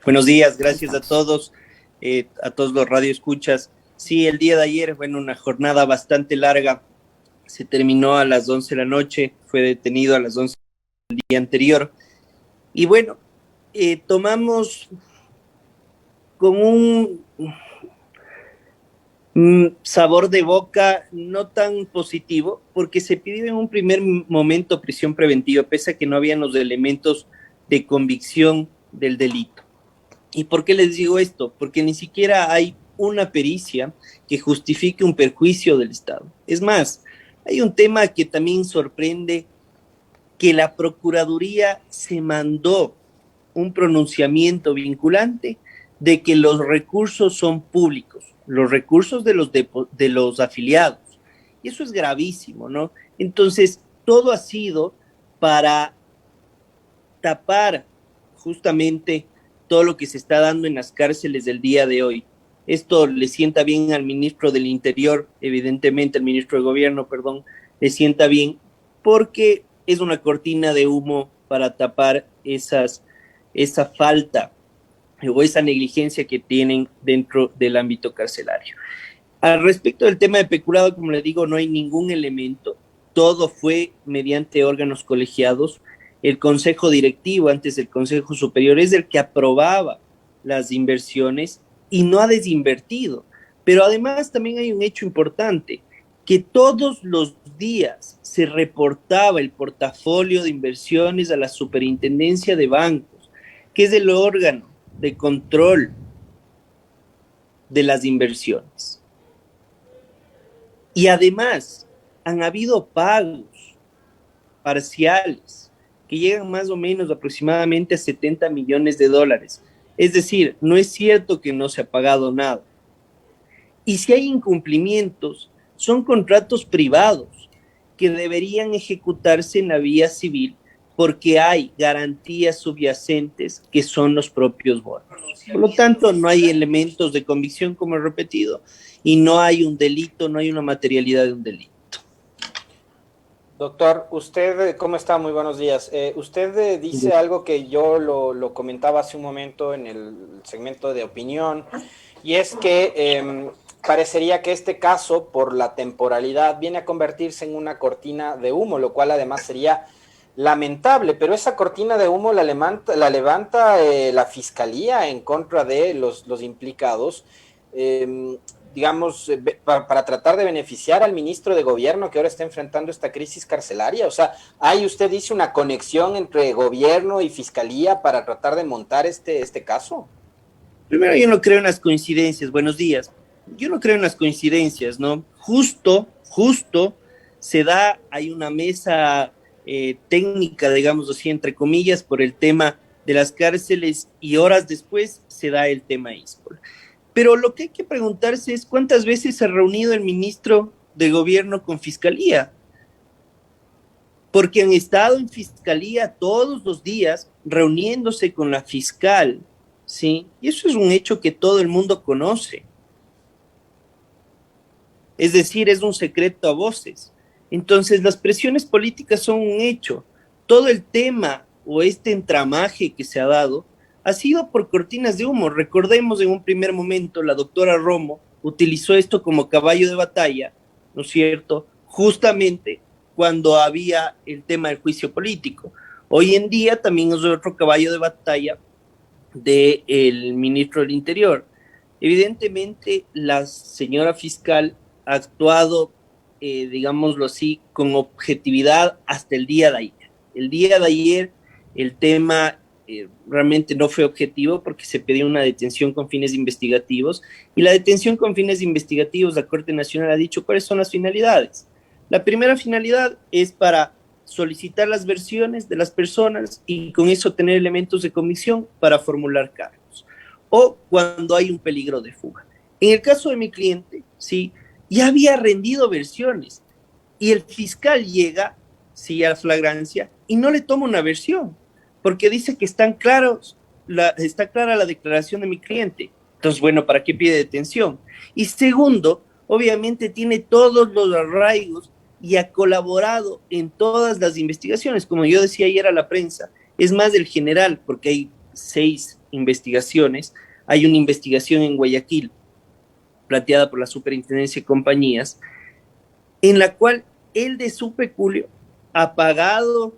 Buenos días, gracias a todos los radioescuchas. Sí, el día de ayer fue una jornada bastante larga, se terminó a las 11 de la noche, fue detenido a las 11 del día anterior. Y bueno, tomamos con un sabor de boca no tan positivo, porque se pidió en un primer momento prisión preventiva, pese a que no habían los elementos de convicción del delito. ¿Y por qué les digo esto? Porque ni siquiera hay una pericia que justifique un perjuicio del Estado. Es más, hay un tema que también sorprende, que la Procuraduría se mandó un pronunciamiento vinculante de que los recursos son públicos, los recursos de los afiliados. Y eso es gravísimo, ¿no? Entonces, todo ha sido para tapar justamente todo lo que se está dando en las cárceles del día de hoy. Esto le sienta bien al ministro del Interior, evidentemente al ministro de Gobierno, perdón, le sienta bien porque es una cortina de humo para tapar esa falta o esa negligencia que tienen dentro del ámbito carcelario. Al respecto del tema de peculado, como le digo, no hay ningún elemento. Todo fue mediante órganos colegiados. El Consejo Directivo, antes del Consejo Superior, es el que aprobaba las inversiones y no ha desinvertido. Pero además también hay un hecho importante, que todos los días se reportaba el portafolio de inversiones a la Superintendencia de Bancos, que es el órgano de control de las inversiones. Y además han habido pagos parciales que llegan más o menos aproximadamente a 70 millones de dólares. Es decir, no es cierto que no se ha pagado nada. Y si hay incumplimientos, son contratos privados que deberían ejecutarse en la vía civil porque hay garantías subyacentes que son los propios bonos. Por lo tanto, no hay elementos de convicción, como he repetido, y no hay un delito, no hay una materialidad de un delito. Doctor, usted, ¿cómo está? Muy buenos días. Usted dice algo que yo lo comentaba hace un momento en el segmento de opinión, y es que parecería que este caso, por la temporalidad, viene a convertirse en una cortina de humo, lo cual además sería lamentable, pero esa cortina de humo la levanta la Fiscalía en contra de los implicados. Digamos, para tratar de beneficiar al ministro de Gobierno que ahora está enfrentando esta crisis carcelaria. O sea, ¿hay, usted dice, una conexión entre gobierno y fiscalía para tratar de montar este caso? Primero, yo no creo en las coincidencias. Buenos días. Yo no creo en las coincidencias, ¿no? Justo hay una mesa técnica, digamos así, entre comillas, por el tema de las cárceles y horas después se da el tema ISPOL. Pero lo que hay que preguntarse es cuántas veces se ha reunido el ministro de Gobierno con Fiscalía, porque han estado en Fiscalía todos los días reuniéndose con la fiscal, ¿sí? Y eso es un hecho que todo el mundo conoce. Es decir, es un secreto a voces. Entonces, las presiones políticas son un hecho. Todo el tema o este entramaje que se ha dado ha sido por cortinas de humo. Recordemos en un primer momento, la doctora Romo utilizó esto como caballo de batalla, ¿no es cierto? Justamente cuando había el tema del juicio político. Hoy en día también es otro caballo de batalla del ministro del Interior. Evidentemente, la señora fiscal ha actuado, digámoslo así, con objetividad hasta el día de ayer. El día de ayer el tema realmente no fue objetivo porque se pidió una detención con fines investigativos y la detención con fines investigativos, la Corte Nacional ha dicho cuáles son las finalidades. La primera finalidad es para solicitar las versiones de las personas y con eso tener elementos de convicción para formular cargos o cuando hay un peligro de fuga. En el caso de mi cliente, sí, ya había rendido versiones y el fiscal llega, sí, a flagrancia y no le toma una versión porque dice que está clara la declaración de mi cliente. Entonces, bueno, ¿para qué pide detención? Y segundo, obviamente tiene todos los arraigos y ha colaborado en todas las investigaciones, como yo decía ayer a la prensa, es más del general, porque hay 6 investigaciones, hay una investigación en Guayaquil, planteada por la Superintendencia de Compañías, en la cual él de su peculio ha pagado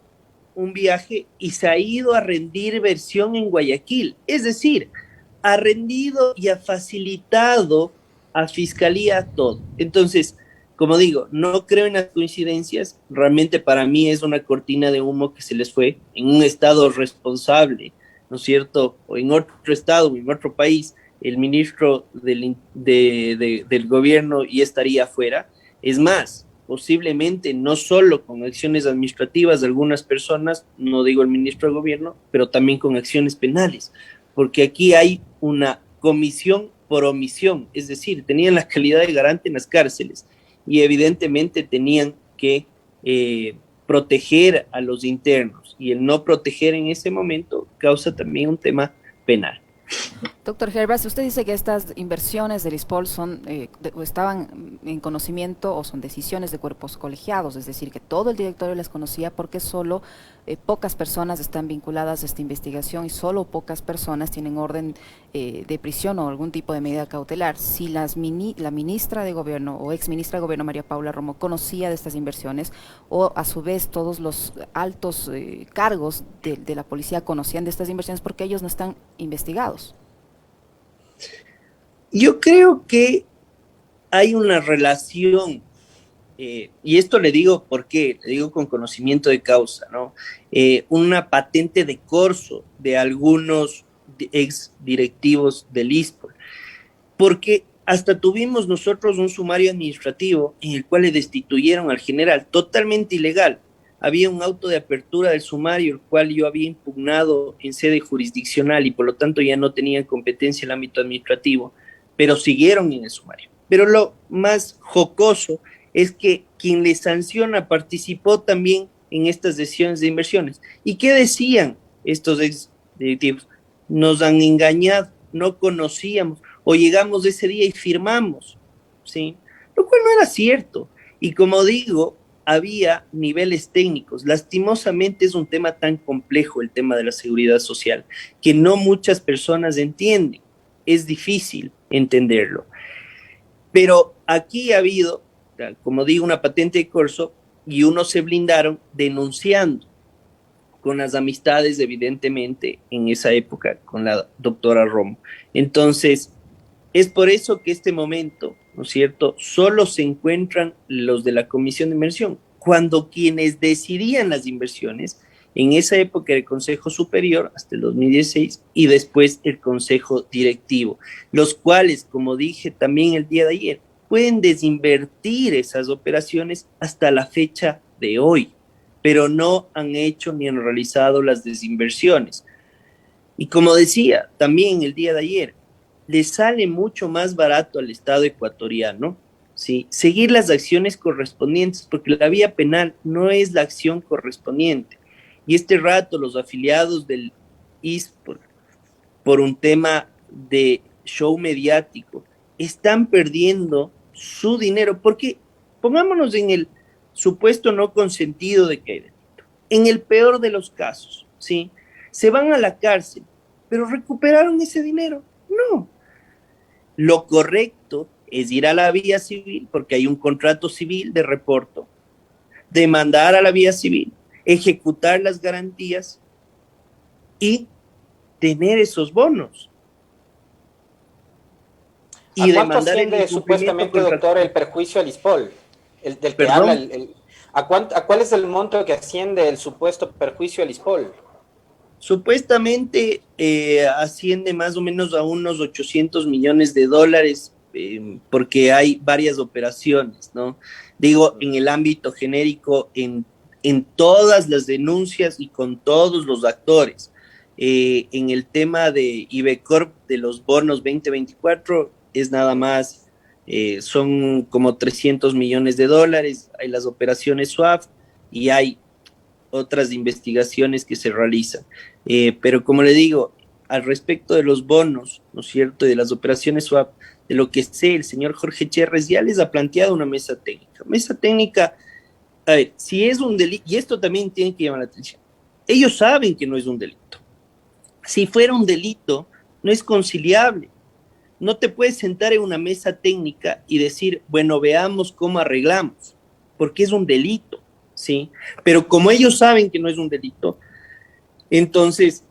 un viaje y se ha ido a rendir versión en Guayaquil. Es decir, ha rendido y ha facilitado a Fiscalía todo. Entonces, como digo, no creo en las coincidencias. Realmente para mí es una cortina de humo que se les fue en un estado responsable, ¿no es cierto? O en otro estado, o en otro país, el ministro del gobierno ya estaría afuera. Es más, posiblemente no solo con acciones administrativas de algunas personas, no digo el ministro de gobierno, pero también con acciones penales, porque aquí hay una comisión por omisión, es decir, tenían la calidad de garante en las cárceles y evidentemente tenían que proteger a los internos, y el no proteger en ese momento causa también un tema penal. Doctor Herbas, usted dice que estas inversiones del ISPOL estaban en conocimiento o son decisiones de cuerpos colegiados, es decir, que todo el directorio las conocía porque solo pocas personas están vinculadas a esta investigación y solo pocas personas tienen orden de prisión o algún tipo de medida cautelar. Si la ministra de Gobierno o ex ministra de Gobierno, María Paula Romo, conocía de estas inversiones, o a su vez todos los altos cargos de la policía conocían de estas inversiones, porque ellos no están investigados. Yo creo que hay una relación, y esto le digo porque, le digo con conocimiento de causa, ¿no? Una patente de corso de algunos ex directivos del ISPOL, porque hasta tuvimos nosotros un sumario administrativo en el cual le destituyeron al general, totalmente ilegal. Había un auto de apertura del sumario, el cual yo había impugnado en sede jurisdiccional y por lo tanto ya no tenía competencia en el ámbito administrativo, pero siguieron en el sumario. Pero lo más jocoso es que quien le sanciona participó también en estas decisiones de inversiones. ¿Y qué decían estos ex directivos? Nos han engañado, no conocíamos, o llegamos ese día y firmamos, ¿sí? Lo cual no era cierto. Y como digo, había niveles técnicos. Lastimosamente es un tema tan complejo, el tema de la seguridad social, que no muchas personas entienden. Es difícil entenderlo. Pero aquí ha habido, como digo, una patente de corso y unos se blindaron denunciando con las amistades, evidentemente, en esa época con la doctora Romo. Entonces, es por eso que este momento, ¿no es cierto?, solo se encuentran los de la Comisión de Inversión, cuando quienes decidían las inversiones, en esa época el Consejo Superior, hasta el 2016, y después el Consejo Directivo, los cuales, como dije también el día de ayer, pueden desinvertir esas operaciones hasta la fecha de hoy, pero no han hecho ni han realizado las desinversiones. Y como decía también el día de ayer, le sale mucho más barato al Estado ecuatoriano, ¿sí?, seguir las acciones correspondientes, porque la vía penal no es la acción correspondiente. Y este rato los afiliados del ISPOL, por un tema de show mediático, están perdiendo su dinero, porque pongámonos en el supuesto no consentido de que hay delito. En el peor de los casos, ¿sí?, se van a la cárcel, pero ¿recuperaron ese dinero? No. Lo correcto es ir a la vía civil, porque hay un contrato civil de reporto, demandar a la vía civil, ejecutar las garantías y tener esos bonos. Y ¿a cuánto asciende supuestamente, doctor, el perjuicio al ISPOL? El del que habla, ¿a cuál es el monto que asciende el supuesto perjuicio al ISPOL? Supuestamente asciende más o menos a unos 800 millones de dólares, porque hay varias operaciones, ¿no? Digo, en el ámbito genérico, en todas las denuncias y con todos los actores. En el tema de Ibecorp, de los bonos 2024, es nada más, son como 300 millones de dólares, hay las operaciones SWAFT y hay otras investigaciones que se realizan. Pero como le digo, al respecto de los bonos, ¿no es cierto?, y de las operaciones SWAP, de lo que sé, el señor Jorge Cherres ya les ha planteado una mesa técnica. Mesa técnica, a ver, si es un delito, y esto también tiene que llamar la atención, ellos saben que no es un delito, Si fuera un delito, no es conciliable. No te puedes sentar en una mesa técnica y decir, bueno, veamos cómo arreglamos, porque es un delito, ¿sí? Pero como ellos saben que no es un delito, entonces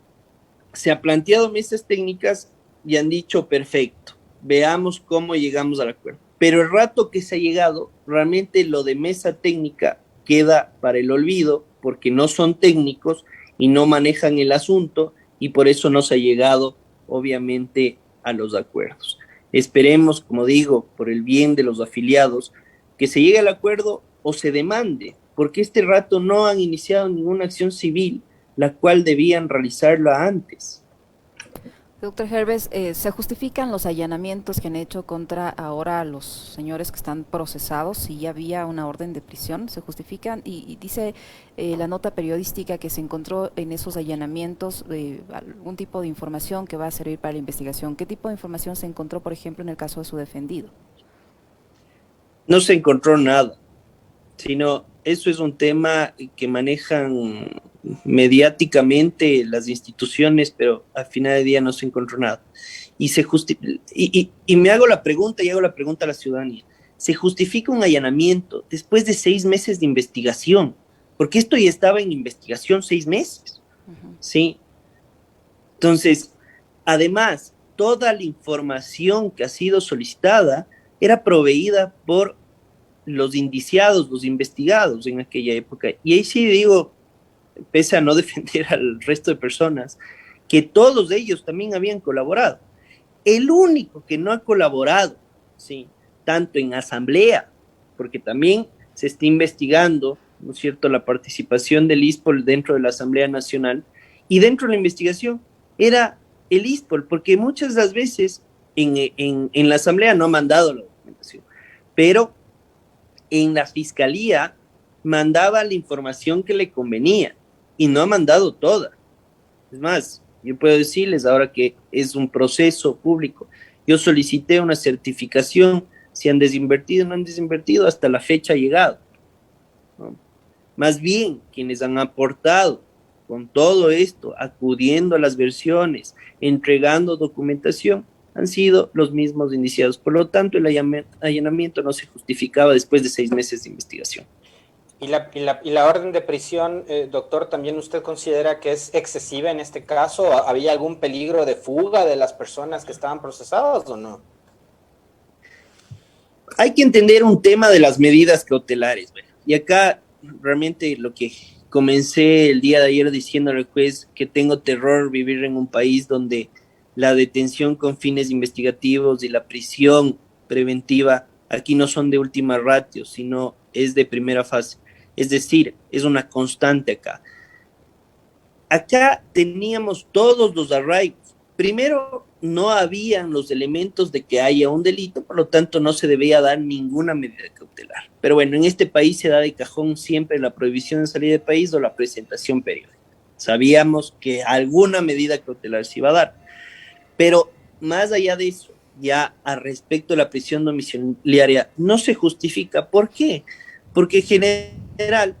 se han planteado mesas técnicas y han dicho, perfecto, veamos cómo llegamos al acuerdo. Pero el rato que se ha llegado, realmente lo de mesa técnica queda para el olvido, porque no son técnicos y no manejan el asunto, y por eso no se ha llegado, obviamente, a los acuerdos. Esperemos, como digo, por el bien de los afiliados, que se llegue al acuerdo o se demande, porque este rato no han iniciado ninguna acción civil, la cual debían realizarla antes. Doctor Herbes, ¿se justifican los allanamientos que han hecho contra ahora los señores que están procesados? Si ya había una orden de prisión, ¿se justifican? Y dice la nota periodística que se encontró en esos allanamientos algún tipo de información que va a servir para la investigación. ¿Qué tipo de información se encontró, por ejemplo, en el caso de su defendido? No se encontró nada, sino eso es un tema que manejan mediáticamente las instituciones, pero al final del día no se encontró nada. Y me hago la pregunta, y hago la pregunta a la ciudadanía, ¿se justifica un allanamiento después de 6 meses de investigación? Porque esto ya estaba en investigación 6 meses, ¿sí? Entonces, además, toda la información que ha sido solicitada era proveída por los indiciados, los investigados en aquella época. Y ahí sí digo, pese a no defender al resto de personas, que todos ellos también habían colaborado. El único que no ha colaborado, ¿sí?, tanto en asamblea, porque también se está investigando, ¿no es cierto?, la participación del ISPOL dentro de la Asamblea Nacional, y dentro de la investigación era el ISPOL, porque muchas de las veces en la Asamblea no ha mandado la documentación, pero en la Fiscalía mandaba la información que le convenía y no ha mandado toda. Es más, yo puedo decirles ahora que es un proceso público. Yo solicité una certificación, si han desinvertido o no han desinvertido, hasta la fecha ha llegado, ¿no? Más bien, quienes han aportado con todo esto, acudiendo a las versiones, entregando documentación, han sido los mismos indiciados. Por lo tanto, el allanamiento no se justificaba después de 6 meses de investigación. ¿Y la orden de prisión, doctor, también usted considera que es excesiva en este caso? ¿Había algún peligro de fuga de las personas que estaban procesadas o no? Hay que entender un tema de las medidas cautelares. Bueno, y acá realmente lo que comencé el día de ayer diciendo al juez, que tengo terror vivir en un país donde la detención con fines investigativos y la prisión preventiva aquí no son de última ratio, sino es de primera fase. Es decir, es una constante acá. Acá teníamos todos los arraigos. Primero, no habían los elementos de que haya un delito, por lo tanto no se debía dar ninguna medida cautelar. Pero bueno, en este país se da de cajón siempre la prohibición de salir del país o la presentación periódica. Sabíamos que alguna medida cautelar se iba a dar. Pero más allá de eso, ya a respecto de la prisión domiciliaria, no se justifica. ¿Por qué? Porque en general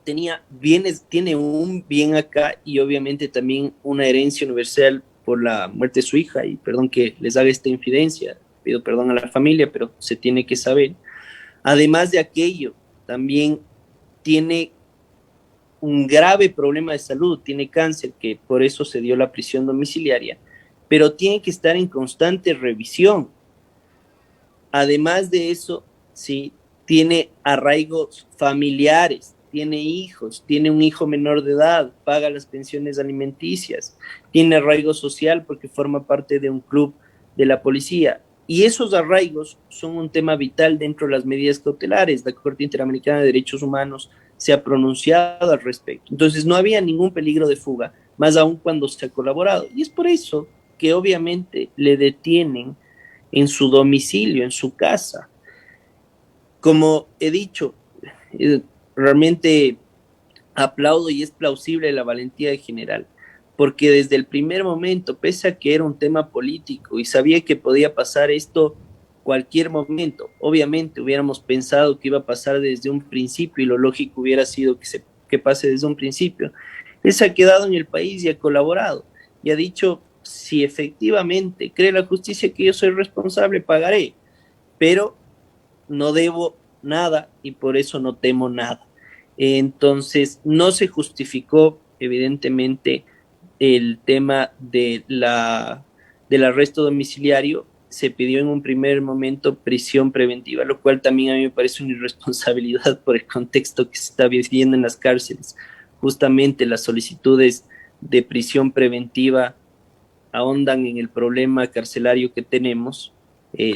tiene un bien acá y obviamente también una herencia universal por la muerte de su hija, y perdón que les haga esta infidencia, pido perdón a la familia, pero se tiene que saber. Además de aquello, también tiene un grave problema de salud, tiene cáncer, que por eso se dio la prisión domiciliaria, pero tiene que estar en constante revisión. Además de eso, sí, tiene arraigos familiares, tiene hijos, tiene un hijo menor de edad, paga las pensiones alimenticias, tiene arraigo social porque forma parte de un club de la policía. Y esos arraigos son un tema vital dentro de las medidas cautelares. La Corte Interamericana de Derechos Humanos se ha pronunciado al respecto. Entonces no había ningún peligro de fuga, más aún cuando se ha colaborado. Y es por eso que obviamente le detienen en su domicilio, en su casa. Como he dicho, realmente aplaudo y es plausible la valentía del general, porque desde el primer momento, pese a que era un tema político y sabía que podía pasar esto cualquier momento, obviamente hubiéramos pensado que iba a pasar desde un principio y lo lógico hubiera sido que pase desde un principio. Él se ha quedado en el país y ha colaborado. y ha dicho, si efectivamente cree la justicia que yo soy responsable, pagaré, pero no debo nada y por eso no temo nada. Entonces, no se justificó, evidentemente, el tema del arresto domiciliario. Se pidió en un primer momento prisión preventiva, lo cual también a mí me parece una irresponsabilidad por el contexto que se está viviendo en las cárceles. Justamente las solicitudes de prisión preventiva ahondan en el problema carcelario que tenemos,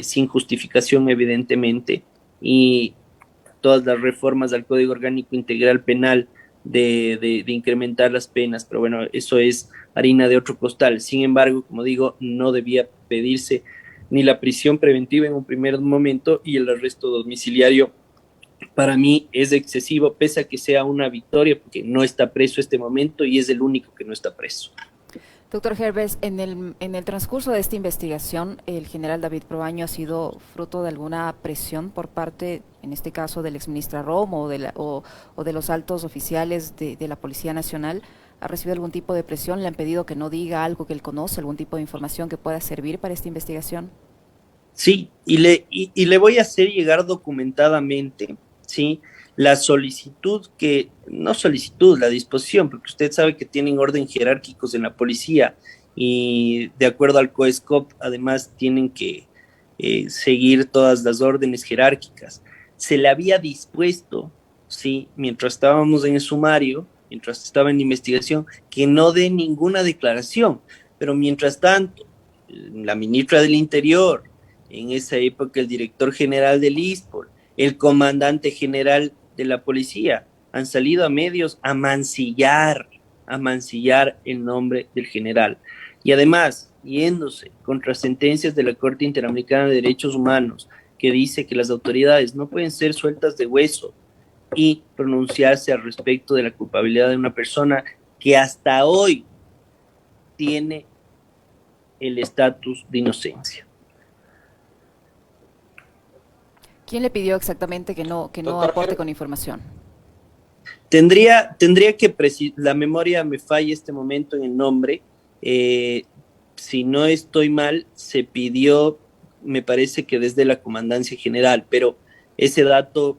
sin justificación evidentemente, y todas las reformas al Código Orgánico Integral Penal de incrementar las penas, pero bueno, eso es harina de otro costal. Sin embargo, como digo, no debía pedirse ni la prisión preventiva en un primer momento, y el arresto domiciliario para mí es excesivo, pese a que sea una victoria, porque no está preso este momento y es el único que no está preso. Doctor Herbes, en el transcurso de esta investigación, el general David Proaño ha sido fruto de alguna presión por parte, en este caso, del exministra Romo o de los altos oficiales de la Policía Nacional. ¿Ha recibido algún tipo de presión? ¿Le han pedido que no diga algo que él conoce, algún tipo de información que pueda servir para esta investigación? Sí, y le voy a hacer llegar documentadamente, ¿sí? La solicitud no solicitud, la disposición, porque usted sabe que tienen orden jerárquicos en la policía y de acuerdo al COESCOP, además tienen que seguir todas las órdenes jerárquicas. Se le había dispuesto, ¿sí? Mientras estábamos en el sumario, mientras estaba en investigación, que no dé ninguna declaración, pero mientras tanto, la ministra del Interior, en esa época el director general del ISPOL, el comandante general de la policía, han salido a medios a mancillar el nombre del general. Y además, yéndose contra sentencias de la Corte Interamericana de Derechos Humanos, que dice que las autoridades no pueden ser sueltas de hueso y pronunciarse al respecto de la culpabilidad de una persona que hasta hoy tiene el estatus de inocencia. ¿Quién le pidió exactamente que no aporte con información? Tendría que, la memoria me falla este momento en el nombre, si no estoy mal, se pidió, me parece que desde la Comandancia General, pero ese dato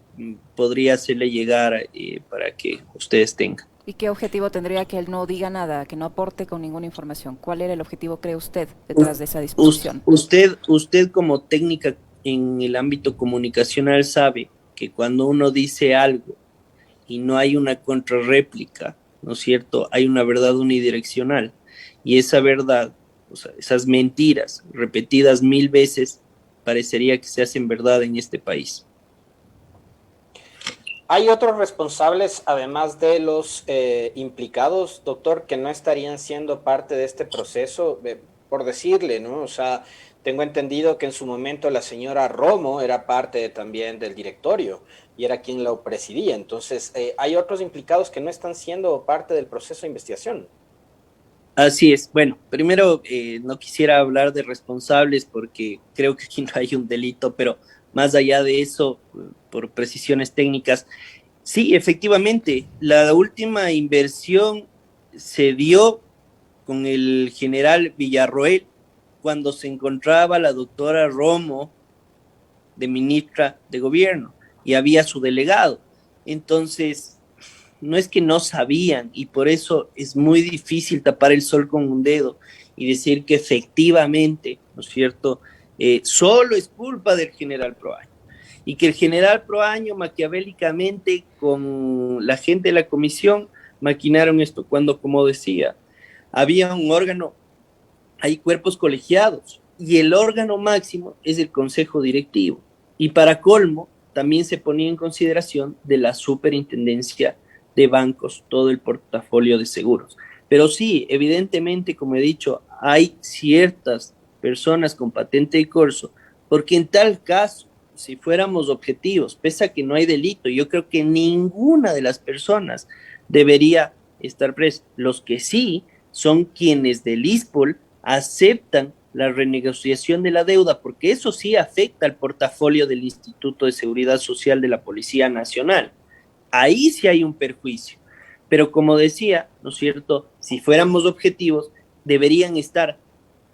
podría hacerle llegar para que ustedes tengan. ¿Y qué objetivo tendría que él no diga nada, que no aporte con ninguna información? ¿Cuál era el objetivo, cree usted, detrás de esa disposición? Usted como técnica en el ámbito comunicacional sabe que cuando uno dice algo y no hay una contrarréplica, ¿no es cierto? Hay una verdad unidireccional, y esa verdad, o sea, esas mentiras repetidas 1000 veces, parecería que se hacen verdad en este país. ¿Hay otros responsables, además de los implicados, doctor, que no estarían siendo parte de este proceso? Por decirle, ¿no? O sea, tengo entendido que en su momento la señora Romo era parte también del directorio y era quien lo presidía. Entonces, ¿hay otros implicados que no están siendo parte del proceso de investigación? Así es. Bueno, primero no quisiera hablar de responsables porque creo que aquí no hay un delito, pero más allá de eso, por precisiones técnicas, sí, efectivamente, la última inversión se dio con el general Villarroel cuando se encontraba la doctora Romo de ministra de gobierno y había su delegado. Entonces, no es que no sabían, y por eso es muy difícil tapar el sol con un dedo y decir que efectivamente, ¿no es cierto?, solo es culpa del general Proaño, y que el general Proaño maquiavélicamente con la gente de la comisión maquinaron esto, cuando, como decía, había un órgano, hay cuerpos colegiados, y el órgano máximo es el consejo directivo, y para colmo, también se ponía en consideración de la superintendencia de bancos todo el portafolio de seguros. Pero sí, evidentemente, como he dicho, hay ciertas personas con patente de corso, porque en tal caso, si fuéramos objetivos, pese a que no hay delito, yo creo que ninguna de las personas debería estar presa. Los que sí son quienes del ISPOL aceptan la renegociación de la deuda, porque eso sí afecta al portafolio del Instituto de Seguridad Social de la Policía Nacional. Ahí sí hay un perjuicio. Pero como decía, ¿no es cierto? Si fuéramos objetivos, deberían estar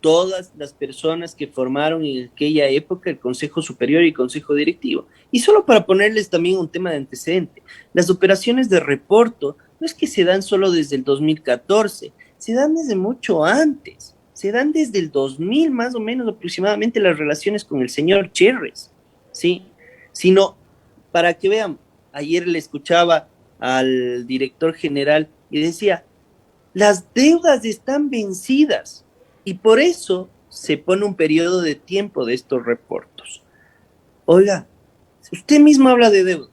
todas las personas que formaron en aquella época el Consejo Superior y el Consejo Directivo. Y solo para ponerles también un tema de antecedente, las operaciones de reporto no es que se dan solo desde el 2014, se dan desde mucho antes, se dan desde el 2000 más o menos aproximadamente las relaciones con el señor Cherres, ¿sí? Sino, para que vean, ayer le escuchaba al director general y decía, las deudas están vencidas y por eso se pone un periodo de tiempo de estos reportos. Oiga, usted mismo habla de deuda,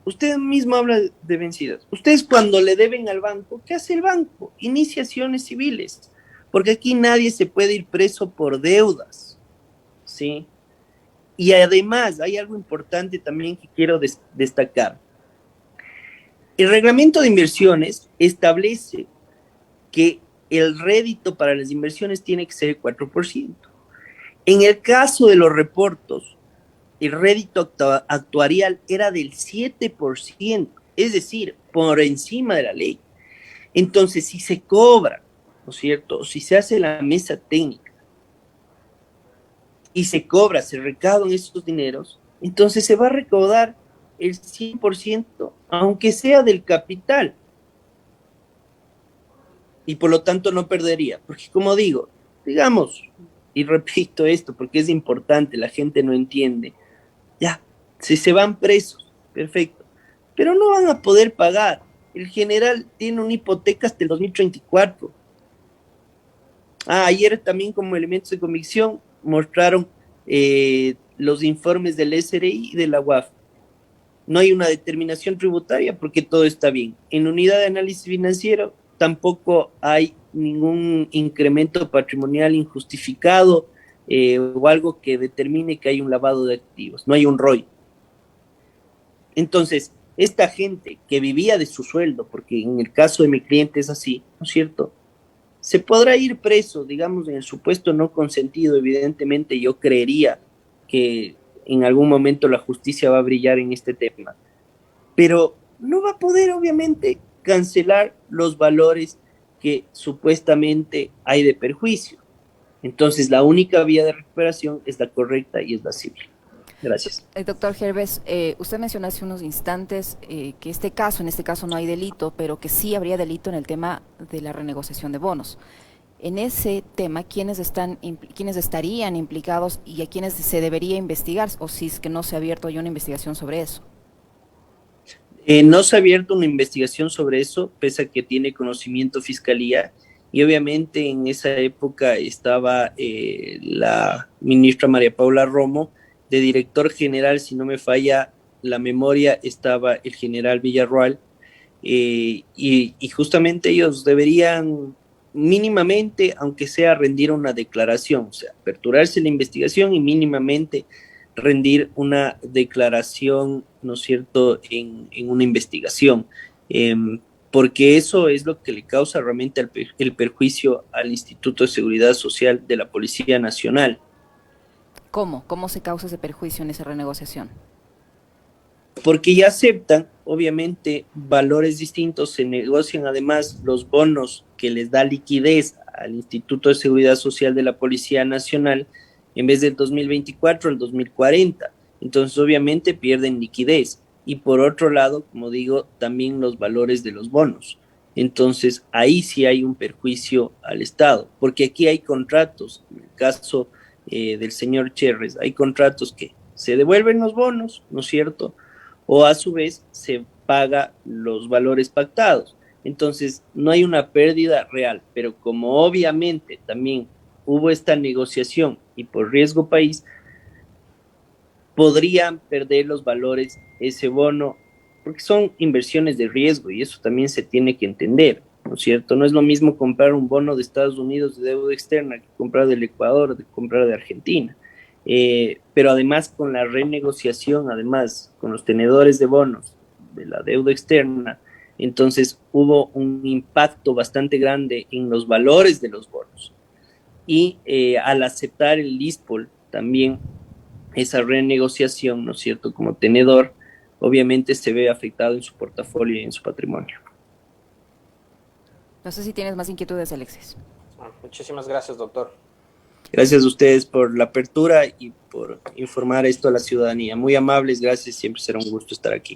usted mismo habla de vencidas. Ustedes cuando le deben al banco, ¿qué hace el banco? Iniciaciones civiles, porque aquí nadie se puede ir preso por deudas, ¿sí? Y además hay algo importante también que quiero destacar. El reglamento de inversiones establece que el rédito para las inversiones tiene que ser el 4%. En el caso de los reportos, el rédito actuarial era del 7%, es decir, por encima de la ley. Entonces, si se cobra, ¿no es cierto? O si se hace la mesa técnica y se cobra, se recaudan esos dineros, entonces se va a recaudar el 100%, aunque sea del capital. Y por lo tanto no perdería, porque como digo, digamos, y repito esto porque es importante, la gente no entiende, ya, si se van presos, perfecto, pero no van a poder pagar. El general tiene una hipoteca hasta el 2034. Ayer también como elementos de convicción mostraron los informes del SRI y de la UAF. No hay una determinación tributaria porque todo está bien. En unidad de análisis financiero tampoco hay ningún incremento patrimonial injustificado o algo que determine que hay un lavado de activos, no hay un ROI. Entonces, esta gente que vivía de su sueldo, porque en el caso de mi cliente es así, ¿no es cierto? Se podrá ir preso, digamos, en el supuesto no consentido, evidentemente yo creería que en algún momento la justicia va a brillar en este tema, pero no va a poder obviamente cancelar los valores que supuestamente hay de perjuicio. Entonces la única vía de recuperación es la correcta y es la civil. Gracias. Doctor Gervais, usted mencionó hace unos instantes que en este caso no hay delito, pero que sí habría delito en el tema de la renegociación de bonos. En ese tema, ¿quiénes estarían implicados y a quiénes se debería investigar? O si es que no se ha abierto ya una investigación sobre eso. No se ha abierto una investigación sobre eso, pese a que tiene conocimiento fiscalía, y obviamente en esa época estaba la ministra María Paula Romo, de director general, si no me falla la memoria, estaba el general Villarroel, y justamente ellos deberían mínimamente, aunque sea rendir una declaración, o sea, aperturarse la investigación y mínimamente rendir una declaración, ¿no es cierto?, en una investigación, porque eso es lo que le causa realmente el perjuicio al Instituto de Seguridad Social de la Policía Nacional. ¿Cómo? ¿Cómo se causa ese perjuicio en esa renegociación? Porque ya aceptan, obviamente, valores distintos, se negocian además los bonos que les da liquidez al Instituto de Seguridad Social de la Policía Nacional, en vez del 2024 al 2040. Entonces, obviamente, pierden liquidez. Y por otro lado, como digo, también los valores de los bonos. Entonces, ahí sí hay un perjuicio al Estado, porque aquí hay contratos, en el caso del señor Cherres, hay contratos que se devuelven los bonos, ¿no es cierto?, o a su vez se paga los valores pactados. Entonces, no hay una pérdida real, pero como obviamente también hubo esta negociación y por riesgo país, podrían perder los valores ese bono, porque son inversiones de riesgo y eso también se tiene que entender, ¿no es cierto? No es lo mismo comprar un bono de Estados Unidos de deuda externa que comprar del Ecuador, de comprar de Argentina. Pero además con la renegociación, además con los tenedores de bonos de la deuda externa, entonces hubo un impacto bastante grande en los valores de los bonos. Y al aceptar el LISPOL también esa renegociación, ¿no es cierto?, como tenedor, obviamente se ve afectado en su portafolio y en su patrimonio. No sé si tienes más inquietudes, Alexis. Muchísimas gracias, doctor. Gracias a ustedes por la apertura y por informar esto a la ciudadanía. Muy amables, gracias, siempre será un gusto estar aquí.